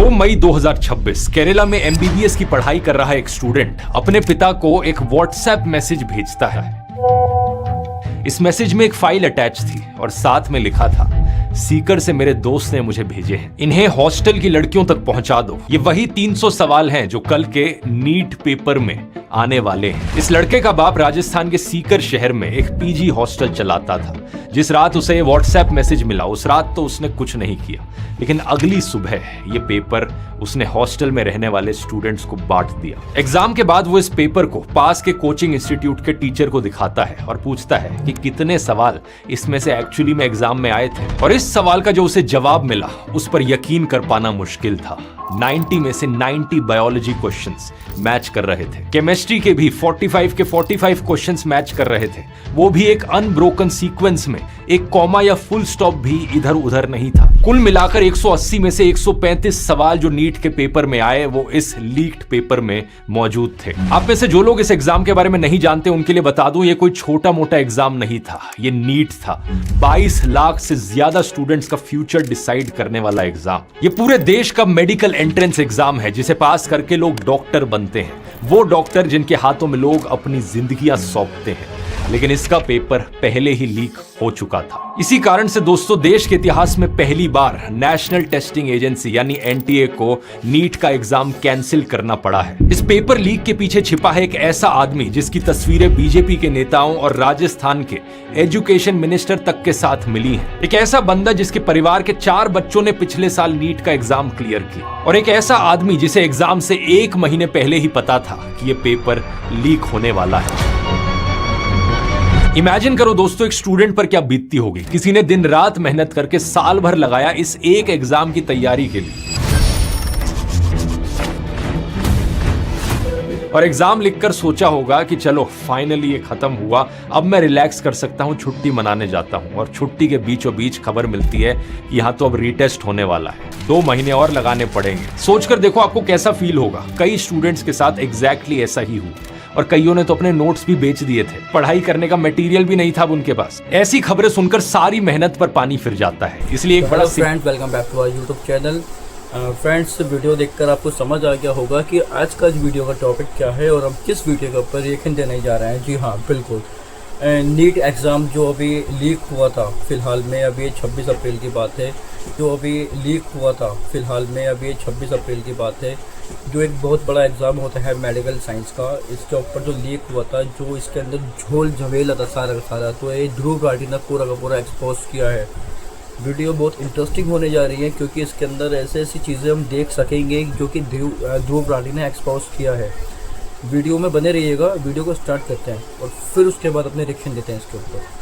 2 मई 2026 केरला में एमबीबीएस की पढ़ाई कर रहा एक स्टूडेंट अपने पिता को एक व्हाट्सएप मैसेज भेजता है। इस मैसेज में एक फाइल अटैच थी और साथ में लिखा था, सीकर से मेरे दोस्त ने मुझे भेजे हैं, इन्हें हॉस्टल की लड़कियों तक पहुंचा दो। ये वही 300 सवाल हैं जो कल के नीट पेपर में आने वाले हैं। इस लड़के का बाप राजस्थान के सीकर शहर में एक पीजी हॉस्टल चलाता था। जिस रात उसे व्हाट्सएप मैसेज मिला उस रात तो उसने कुछ नहीं किया, लेकिन अगली सुबह ये पेपर उसने हॉस्टल में रहने वाले स्टूडेंट्स को बांट दिया। एग्जाम के बाद वो इस पेपर को पास के कोचिंग इंस्टीट्यूट के टीचर को दिखाता है और पूछता है कि कितने सवाल इसमें से एक्चुअली में एग्जाम में आए थे। और इस सवाल का जो उसे जवाब मिला उस पर यकीन कर पाना मुश्किल था। 90 में से 90 बायोलॉजी क्वेश्चंस मैच कर रहे थे। केमिस्ट्री के भी 45 के 45 क्वेश्चंस मैच कर रहे थे, वो भी एक अनब्रोकन सीक्वेंस में। एक कॉमा या फुल स्टॉप भी इधर उधर नहीं था। कुल मिलाकर 180 में से 135 सवाल जो नीट के पेपर में आए वो इस लीक्ड पेपर में मौजूद थे। आप में से जो लोग इस एग्जाम के बारे में नहीं जानते उनके लिए बता दूं, ये कोई छोटा मोटा एग्जाम नहीं था, ये नीट था। 22 लाख से ज्यादा स्टूडेंट्स का फ्यूचर डिसाइड करने वाला एग्जाम। ये पूरे देश का मेडिकल एंट्रेंस एग्जाम है जिसे पास करके लोग डॉक्टर बनते हैं, वो डॉक्टर जिनके हाथों में लोग अपनी जिंदगियां सौंपते हैं। लेकिन इसका पेपर पहले ही लीक हो चुका था। इसी कारण से दोस्तों देश के इतिहास में पहली बार नेशनल टेस्टिंग एजेंसी यानी एनटीए को नीट का एग्जाम कैंसिल करना पड़ा है। इस पेपर लीक के पीछे छिपा है एक ऐसा आदमी जिसकी तस्वीरें बीजेपी के नेताओं और राजस्थान के एजुकेशन मिनिस्टर तक के साथ मिली है। एक ऐसा बंदा जिसके परिवार के 4 बच्चों ने पिछले साल नीट का एग्जाम क्लियर किया, और एक ऐसा आदमी जिसे एग्जाम से 1 महीने पहले ही पता था कि यह पेपर लीक होने वाला है। इमेजिन करो दोस्तों एक स्टूडेंट पर क्या बीतती होगी। किसी ने दिन रात मेहनत करके साल भर लगाया इस एक एग्जाम की तैयारी के लिए, और एग्जाम लिखकर सोचा होगा कि चलो फाइनली ये खत्म हुआ, अब मैं रिलैक्स कर सकता हूं, छुट्टी मनाने जाता हूं। और छुट्टी के बीचों बीच खबर मिलती है कि यहां तो अब रीटेस्ट होने वाला है, 2 महीने और लगाने पड़ेंगे। सोचकर देखो आपको कैसा फील होगा। कई स्टूडेंट्स के साथ एग्जैक्टली ऐसा ही हुआ, और कईयों ने तो अपने नोट्स भी बेच दिए थे। पढ़ाई करने का मटेरियल भी नहीं था उनके पास। ऐसी खबरें सुनकर सारी मेहनत पर पानी फिर जाता है। इसलिए एक बड़ा friends, welcome back to our YouTube channel. Friends, video देखकर आपको समझ आ गया होगा कि आज का इस वीडियो का टॉपिक क्या है और हम किस वीडियो के ऊपर रिएक्शन देने जा रहे हैं। जी हाँ, बिल्कुल। नीट एग्ज़ाम जो अभी लीक हुआ था फिलहाल में, अभी 26 अप्रैल की बात है, जो अभी लीक हुआ था फिलहाल में, अभी 26 अप्रैल की बात है, जो एक बहुत बड़ा एग्ज़ाम होता है मेडिकल साइंस का, इसके ऊपर जो लीक हुआ था, जो इसके अंदर झोल झमेला था सारा का सारा, तो ये ध्रुव राठी ने पूरा का पूरा एक्सपोज किया है। वीडियो बहुत इंटरेस्टिंग होने जा रही है क्योंकि इसके अंदर ऐसी ऐसी चीज़ें हम देख सकेंगे जो कि ध्रुव राठी ने एक्सपोज किया है। वीडियो में बने रहिएगा। वीडियो को स्टार्ट करते हैं और फिर उसके बाद अपने रिएक्शन देते हैं इसके ऊपर।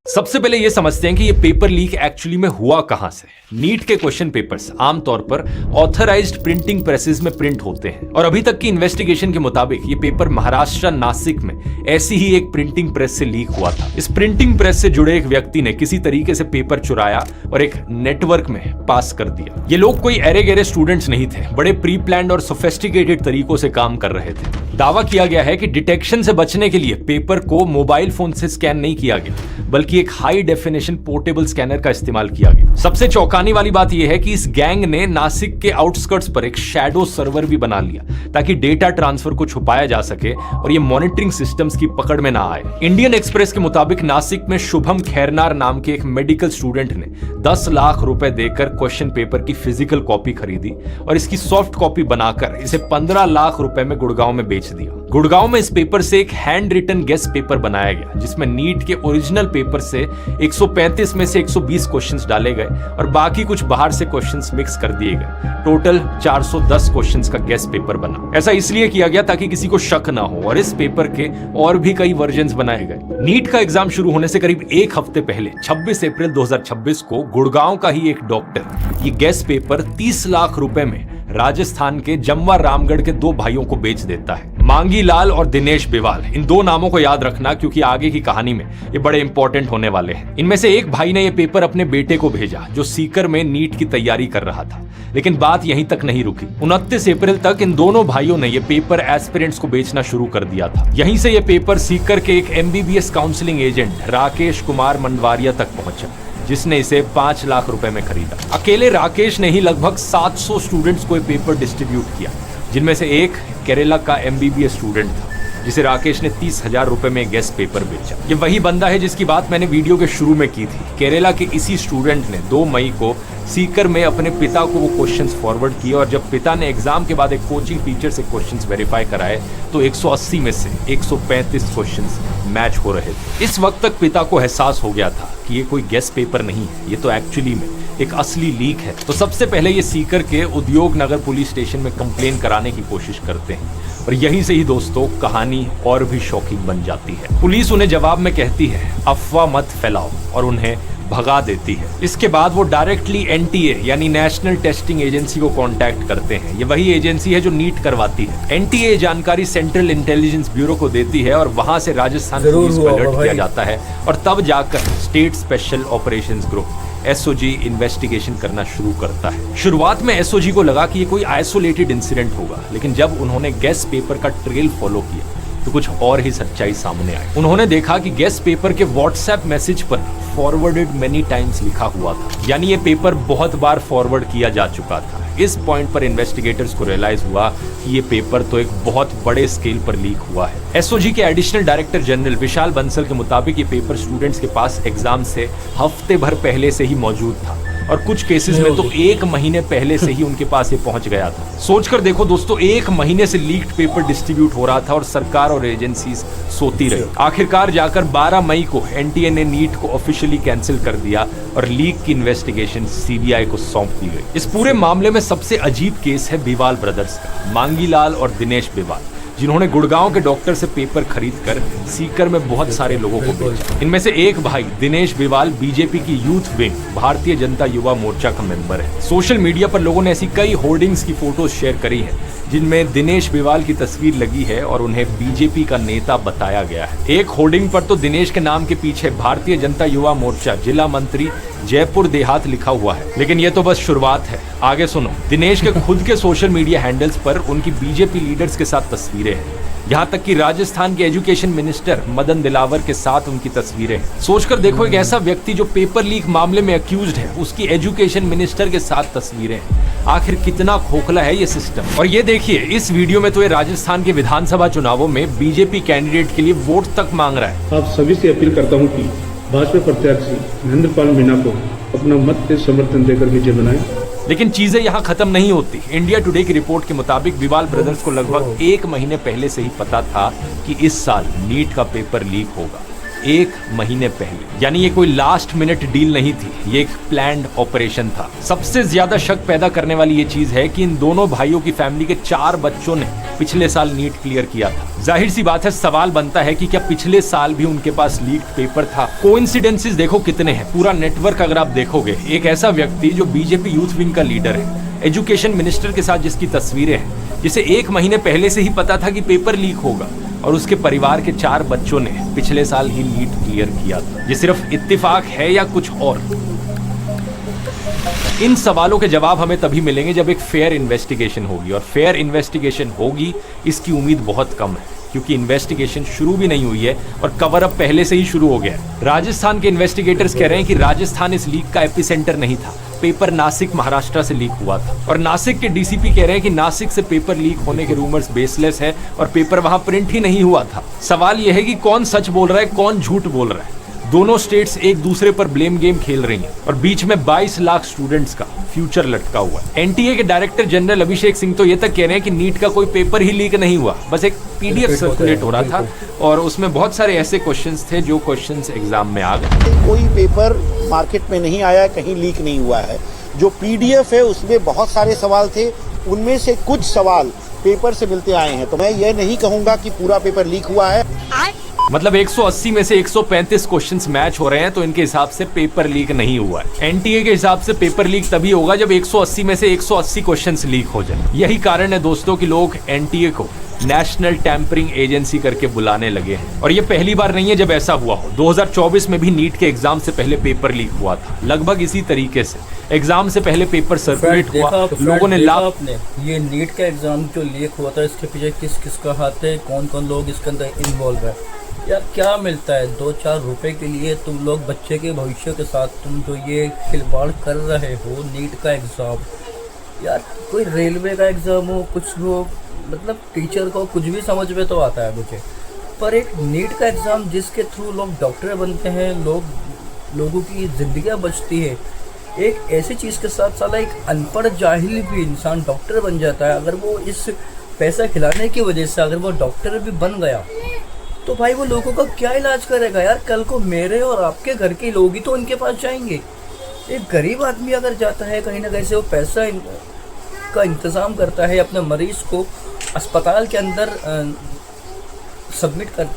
सबसे पहले यह समझते हैं कि यह पेपर लीक एक्चुअली में हुआ कहां से। नीट के क्वेश्चन पेपर्स आमतौर पर ऑथराइज्ड प्रिंटिंग प्रेसेस में प्रिंट होते हैं, और अभी तक की इन्वेस्टिगेशन के मुताबिक यह पेपर महाराष्ट्र नासिक में ऐसी ही एक प्रिंटिंग प्रेस से लीक हुआ था। इस प्रिंटिंग प्रेस से जुड़े एक व्यक्ति ने किसी तरीके से पेपर चुराया और एक नेटवर्क में पास कर दिया। ये लोग कोई एरे गेरे स्टूडेंट्स नहीं थे, बड़े प्री प्लान्ड और सोफिस्टिकेटेड तरीकों से काम कर रहे थे। दावा किया गया है कि डिटेक्शन से बचने के लिए पेपर को मोबाइल फोन से स्कैन नहीं किया गया, बल्कि एक हाई डेफिनेशन पोर्टेबल स्कैनर का इस्तेमाल किया गया। सबसे चौंकाने वाली बात यह है कि इस गैंग ने नासिक के आउटस्कर्ट्स पर एक शैडो सर्वर भी बना लिया ताकि डेटा ट्रांसफर को छुपाया जा सके और ये मॉनिटरिंग सिस्टम्स की पकड़ में ना आए। इंडियन एक्सप्रेस के मुताबिक नासिक में शुभम खैरनार नाम के एक मेडिकल स्टूडेंट ने 10 लाख रुपए देकर क्वेश्चन पेपर की फिजिकल कॉपी खरीदी और इसकी सॉफ्ट कॉपी बनाकर इसे 15 लाख रुपए में गुड़गांव में बेच दिया। गुड़गांव में इस पेपर से एक हैंड रिटन गेस्ट पेपर बनाया गया जिसमें नीट के ओरिजिनल पेपर से 135 में से 120 क्वेश्चंस डाले गए और बाकी कुछ बाहर से क्वेश्चंस मिक्स कर दिए गए। टोटल 410 क्वेश्चंस का गेस्ट पेपर बना। ऐसा इसलिए किया गया ताकि किसी को शक ना हो, और इस पेपर के और भी कई वर्जन्स बनाए गए। नीट का एग्जाम शुरू होने से करीब 1 हफ्ते पहले 26 अप्रैल 2026 को गुड़गांव का ही एक डॉक्टर ये गेस्ट पेपर 30 लाख रुपए में राजस्थान के जम्वा रामगढ़ के 2 भाइयों को बेच देता है, मांगी लाल और दिनेश बिवाल। इन 2 नामों को याद रखना क्योंकि आगे की कहानी में ये बड़े इंपॉर्टेंट होने वाले हैं। इनमें से एक भाई ने ये पेपर अपने बेटे को भेजा जो सीकर में नीट की तैयारी कर रहा था, लेकिन बात यहीं तक नहीं रुकी। 29 अप्रैल तक इन दोनों भाइयों ने ये पेपर एस्पिरेंट्स को बेचना शुरू कर दिया था। यहीं से ये पेपर सीकर के एक MBBS counselling agent Rakesh Kumar Mandwaria तक पहुंचा। जिसने इसे 5 लाख रुपए में खरीदा। अकेले राकेश ने ही लगभग 700 स्टूडेंट्स को पेपर डिस्ट्रीब्यूट किया, जिनमें से एक केरला का MBBS स्टूडेंट था, जिसे राकेश ने 30,000 रुपए में गेस्ट पेपर बेचा। ये वही बंदा है जिसकी बात मैंने वीडियो के शुरू में की थी। केरला के इसी स्टूडेंट ने 2 मई को सीकर में अपने पिता को वो क्वेश्चंस फॉरवर्ड किए, और जब पिता ने एग्जाम के बाद एक कोचिंग टीचर से क्वेश्चंस वेरीफाई कराए तो 180 में से 135 क्वेश्चंस मैच हो रहे थे। इस वक्त तक पिता को एहसास हो गया था कि ये कोई गेस्ट पेपर नहीं है, ये तो एक्चुअली में एक असली लीक है। तो सबसे पहले ये सीकर के उद्योग नगर पुलिस स्टेशन में कंप्लेन कराने की कोशिश करते हैं, और यहीं से ही दोस्तों कहानी और भी शॉकिंग बन जाती है। पुलिस उन्हें जवाब में कहती है अफवाह मत फैलाओ, और उन्हें भगा देती है। इसके बाद वो डायरेक्टली NTA यानी नेशनल टेस्टिंग एजेंसी को कांटेक्ट करते हैं। ये वही एजेंसी है जो नीट करवाती है। NTA जानकारी सेंट्रल इंटेलिजेंस ब्यूरो को देती है, और वहां से राजस्थान पुलिस को अलर्ट किया जाता है, और तब जाकर state special operations group SOG investigation करना शुरू करता है। शुरुआत में SOG को लगा कि ये कोई आइसोलेटेड इंसिडेंट होगा, लेकिन जब उन्होंने गेस्ट पेपर का ट्रेल फॉलो किया तो कुछ और ही सच्चाई सामने आई। उन्होंने देखा कि गेस्ट पेपर के व्हाट्सएप मैसेज पर फॉरवर्डेड मेनी टाइम्स लिखा हुआ था, यानी ये पेपर बहुत बार फॉरवर्ड किया जा चुका था। इस पॉइंट पर इन्वेस्टिगेटर्स को रियलाइज हुआ कि ये पेपर तो एक बहुत बड़े स्केल पर लीक हुआ है। SOG के एडिशनल डायरेक्टर जनरल विशाल बंसल के मुताबिक ये पेपर स्टूडेंट्स के पास एग्जाम से हफ्ते भर पहले से ही मौजूद था, और कुछ केसेस में तो 1 महीने पहले से ही उनके पास ये पहुंच गया था। सोचकर देखो दोस्तों, 1 महीने से लीक्ड पेपर डिस्ट्रीब्यूट हो रहा था और सरकार और एजेंसीज सोती रही। आखिरकार जाकर 12 मई को NTA ने नीट को ऑफिशियली कैंसिल कर दिया, और लीक की इन्वेस्टिगेशन CBI को सौंप दी गई। इस पूरे मामले में सबसे अजीब केस है बिवाल ब्रदर्स का, मांगीलाल और दिनेश बिवाल, जिन्होंने गुड़गांव के डॉक्टर से पेपर खरीदकर सीकर में बहुत सारे लोगों को बेचा। इनमें से एक भाई दिनेश बिवाल बीजेपी की यूथ विंग भारतीय जनता युवा मोर्चा का मेंबर है। सोशल मीडिया पर लोगों ने ऐसी कई होर्डिंग्स की फोटोज शेयर करी है जिनमें दिनेश बिवाल की तस्वीर लगी है और उन्हें बीजेपी का नेता बताया गया है। एक होर्डिंग पर तो दिनेश के नाम के पीछे भारतीय जनता युवा मोर्चा जिला मंत्री जयपुर देहात लिखा हुआ है। लेकिन ये तो बस शुरुआत है, आगे सुनो। दिनेश के खुद के सोशल मीडिया हैंडल्स पर उनकी बीजेपी लीडर्स के साथ तस्वीरें हैं, यहाँ तक कि राजस्थान के एजुकेशन मिनिस्टर मदन दिलावर के साथ उनकी तस्वीरें हैं। सोचकर देखो, एक ऐसा व्यक्ति जो पेपर लीक मामले में अक्यूज्ड है, उसकी एजुकेशन मिनिस्टर के साथ तस्वीरें हैं। आखिर कितना खोखला है ये सिस्टम। और ये देखिए, इस वीडियो में तो ये राजस्थान के विधानसभा चुनावों में बीजेपी कैंडिडेट के लिए वोट तक मांग रहा है। आप सभी से अपील करता हूँ कि भाजपा प्रत्याशी महेंद्र पाल मीणा को अपना मत से समर्थन देकर विजय बनाएं। लेकिन चीजें यहाँ खत्म नहीं होती। इंडिया टुडे की रिपोर्ट के मुताबिक बिवाल ब्रदर्स को लगभग 1 महीने पहले से ही पता था कि इस साल नीट का पेपर लीक होगा। 1 महीने पहले, यानी ये कोई लास्ट मिनट डील नहीं थी, ये एक प्लान्ड ऑपरेशन था। सबसे ज्यादा शक पैदा करने वाली ये चीज है कि इन दोनों भाइयों की फैमिली के 4 बच्चों ने पिछले साल नीट क्लियर किया था। जाहिर सी बात है, सवाल बनता है कि क्या पिछले साल भी उनके पास लीक्ड पेपर था। कोइंसिडेंसेस देखो कितने हैं, पूरा नेटवर्क अगर आप देखोगे। एक ऐसा व्यक्ति जो बीजेपी यूथ विंग का लीडर है, एजुकेशन मिनिस्टर के साथ जिसकी तस्वीरें हैं, जिसे 1 महीने पहले से ही पता था कि पेपर लीक होगा, और उसके परिवार के 4 बच्चों ने पिछले साल ही नीट क्लियर किया था। ये सिर्फ इत्तेफाक है या कुछ और? इन सवालों के जवाब हमें तभी मिलेंगे जब एक फेयर इन्वेस्टिगेशन होगी, और फेयर इन्वेस्टिगेशन होगी इसकी उम्मीद बहुत कम है, क्योंकि इन्वेस्टिगेशन शुरू भी नहीं हुई है और कवर अप पहले से ही शुरू हो गया है। राजस्थान के इन्वेस्टिगेटर्स कह रहे हैं कि राजस्थान इस लीक का एपिसेंटर नहीं था, पेपर नासिक महाराष्ट्र से लीक हुआ था। और नासिक के डीसीपी कह रहे हैं कि नासिक से पेपर लीक होने के रूमर्स बेसलेस है और पेपर वहां प्रिंट ही नहीं हुआ था। सवाल यह है कि कौन सच बोल रहा है, कौन झूठ बोल रहा है। दोनों स्टेट्स एक दूसरे पर ब्लेम गेम खेल रही हैं, और बीच में 22 लाख स्टूडेंट्स का फ्यूचर लटका हुआ है। एनटीए के डायरेक्टर जनरल अभिषेक सिंह तो ये तक कह रहे हैं कि नीट का कोई पेपर ही लीक नहीं हुआ, बस एक पीडीएफ सर्कुलेट हो रहा था और उसमें बहुत सारे ऐसे क्वेश्चंस थे जो क्वेश्चंस एग्जाम में आ गए। कोई पेपर मार्केट में नहीं आया, कहीं लीक नहीं हुआ है। जो पीडीएफ है उसमें बहुत सारे सवाल थे, उनमें से कुछ सवाल पेपर से मिलते आए हैं। तो मैं ये नहीं कहूंगा कि पूरा पेपर लीक हुआ है। मतलब 180 में से 135 क्वेश्चंस मैच हो रहे हैं, तो इनके हिसाब से पेपर लीक नहीं हुआ है। एनटीए के हिसाब से पेपर लीक तभी होगा जब 180 में से 180 क्वेश्चंस लीक हो जाए। यही कारण है दोस्तों कि लोग एनटीए को नेशनल टैंपरिंग एजेंसी करके बुलाने लगे हैं। और ये पहली बार नहीं है जब ऐसा हुआ हो। 2024 में भी नीट के एग्जाम से पहले पेपर लीक हुआ था, लगभग इसी तरीके से। एग्जाम से पहले पेपर सर्कुलेट हुआ, लोगों ने ये नीट का एग्जाम जो लीक हुआ था, इसके पीछे किस किस का हाथ है, कौन कौन लोग इसके अंदर इन्वॉल्व है? यार क्या मिलता है 2-4 रुपए के लिए तुम लोग बच्चे के भविष्य के साथ तुम जो ये खिलवाड़ कर रहे हो। नीट का एग्ज़ाम, यार कोई रेलवे का एग्ज़ाम हो, कुछ हो, मतलब टीचर को कुछ भी समझ में तो आता है मुझे, पर एक नीट का एग्ज़ाम जिसके थ्रू लोग डॉक्टर बनते हैं, लोगों की ज़िंदगियाँ बचती है, एक ऐसी चीज़ के साथ साला एक अनपढ़ जाहिल भी इंसान डॉक्टर बन जाता है। अगर वो इस पैसा खिलाने की वजह से अगर वो डॉक्टर भी बन गया तो भाई वो लोगों का क्या इलाज करेगा यार? कल को मेरे और आपके घर के लोग ही तो उनके पास जाएंगे। एक गरीब आदमी अगर जाता है कहीं ना कहीं से वो पैसा का इंतज़ाम करता है, अपने मरीज़ को अस्पताल के अंदर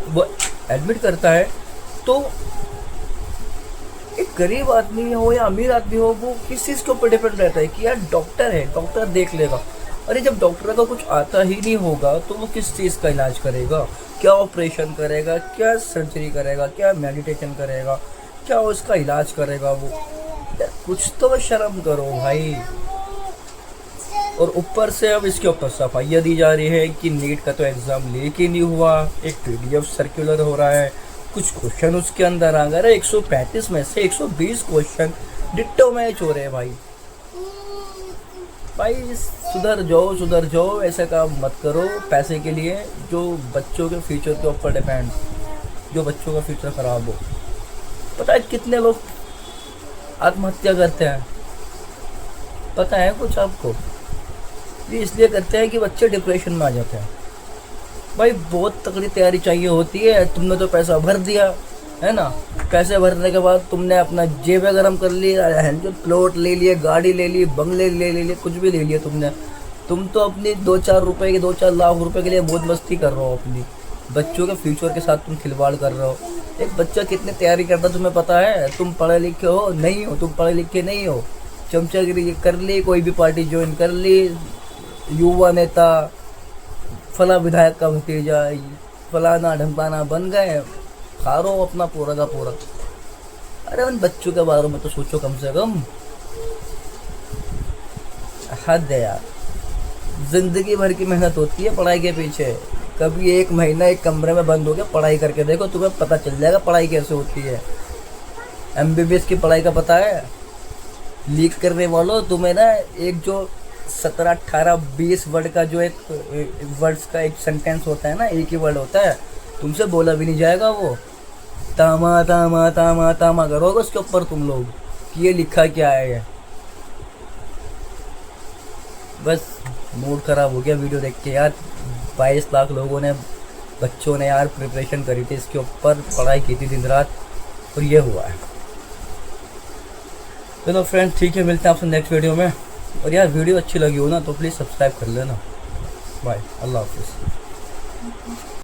वो एडमिट करता है, तो एक गरीब आदमी हो या अमीर आदमी हो वो किस चीज़ के ऊपर डिपेंड रहता है कि यार डॉक्टर है, डॉक्टर देख लेगा। अरे जब डॉक्टर का कुछ आता ही नहीं होगा तो वो किस चीज़ का इलाज करेगा? क्या ऑपरेशन करेगा, क्या सर्जरी करेगा, क्या मेडिटेशन करेगा, क्या उसका इलाज करेगा वो? यार कुछ तो शर्म करो भाई। और ऊपर से अब इसके ऊपर सफाइयाँ दी जा रही है कि नीट का तो एग्ज़ाम लीक ही नहीं हुआ, एक PDF सर्कुलर हो रहा है, कुछ क्वेश्चन उसके अंदर आ गए। 135 में से 120 क्वेश्चन डिट्टो मैच हो रहे हैं भाई। सुधर जाओ, ऐसा काम मत करो पैसे के लिए जो बच्चों के फ्यूचर के ऊपर डिपेंड, जो बच्चों का फ्यूचर ख़राब हो। पता है कितने लोग आत्महत्या करते हैं? पता है कुछ आपको? ये इसलिए करते हैं कि बच्चे डिप्रेशन में आ जाते हैं। भाई बहुत तगड़ी तैयारी चाहिए होती है। तुमने तो पैसा भर दिया है ना, पैसे भरने के बाद तुमने अपना जेबें गर्म कर ली, प्लॉट ले लिए, गाड़ी ले ली, बंगले ले लिए, कुछ भी ले लिया तुमने। तुम तो अपनी 2-4 रुपए के 2-4 लाख रुपए के लिए बहुत मस्ती कर रहे हो। अपनी बच्चों के फ्यूचर के साथ तुम खिलवाड़ कर रहे हो। एक बच्चा कितनी तैयारी करता तुम्हें पता है? तुम पढ़े लिखे हो नहीं हो, तुम पढ़े लिखे नहीं हो, चमचागिरी कर ली, कोई भी पार्टी ज्वाइन कर ली, युवा नेता, फला विधायक का भतीजा, फलाना ढंपाना बन गए, खा रहे हो अपना पूरा का पूरा। अरे उन बच्चों के बारे में तो सोचो कम से कम। हद है यार, जिंदगी भर की मेहनत होती है पढ़ाई के पीछे। कभी 1 महीना एक कमरे में बंद हो गया, पढ़ाई करके देखो, तुम्हें पता चल जाएगा पढ़ाई कैसे होती है। MBBS की पढ़ाई का पता है? लीक करने वालों, तुम्हें ना एक जो 17, 18, 20 वर्ड का जो एक वर्ड्स का एक सेंटेंस होता है ना, एक ही वर्ड होता है, तुमसे बोला भी नहीं जाएगा वो। तामा तामा तामा तामा करोगे उसके ऊपर तुम लोग कि ये लिखा क्या है ये। बस मूड ख़राब हो गया वीडियो देख के यार। 22 लाख लोगों ने, बच्चों ने यार प्रिपरेशन करी थी इसके ऊपर, पढ़ाई की थी दिन रात, और ये हुआ है। चलो फ्रेंड्स ठीक है, मिलते हैं आपसे नेक्स्ट वीडियो में। और यार वीडियो अच्छी लगी हो ना तो प्लीज़ सब्सक्राइब कर लेना। बाय, अल्लाह हाफिज़।